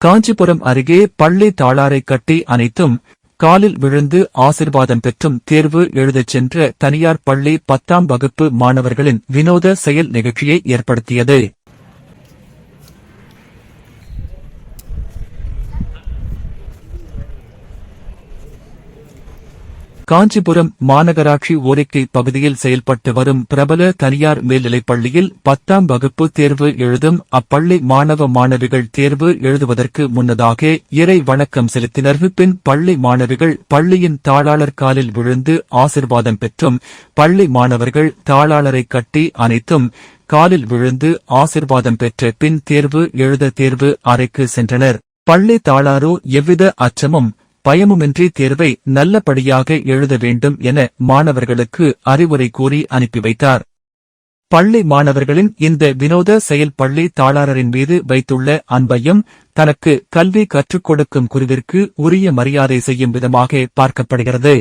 காஞ்சிபுரம் அருகே பள்ளி தாளாரை கட்டி அணைத்தும் காலில் விழுந்து ஆசிர்வாதம் பெற்றும் தேர்வு எழுதச் சென்ற தனியார் பள்ளி 10ஆம் வகுப்பு மாணவர்களின் வினோத செயல் நிகழ்ச்சியை ஏற்படுத்தியது. காஞ்சிபுரம் மாநகராட்சி ஓரிக்கை பகுதியில் செயல்பட்டு வரும் பிரபல தனியார் மேல்நிலைப் பள்ளியில் 10ஆம் வகுப்பு தேர்வு எழுதும் அப்பள்ளி மாணவ மாணவிகள் தேர்வு எழுதுவதற்கு முன்னதாக இறை வணக்கம் செலுத்தினர். பின் பள்ளி மாணவிகள் பள்ளியின் தாளாளர் காலில் விழுந்து ஆசிர்வாதம் பெற்றும் பள்ளி மாணவர்கள் தாளாளரை கட்டி அணைத்தும் காலில் விழுந்து ஆசிர்வாதம் பெற்ற பின் தேர்வு எழுத தேர்வு அறைக்கு சென்றனர். பள்ளி தாளாரோ எவ்வித அச்சமும் பயமுமின்றி தேர்வை நல்லபடியாக எழுத வேண்டும் என மாணவர்களுக்கு அறிவுரை கூறி அனுப்பி வைத்தார். பள்ளி மாணவர்களின் இந்த வினோத செயல் பள்ளி தாளாளரின் மீது வைத்துள்ள அன்பையும் தனக்கு கல்வி கற்றுக் கொடுக்கும் குருவிற்கு உரிய மரியாதை செய்யும் விதமாக பார்க்கப்படுகிறது.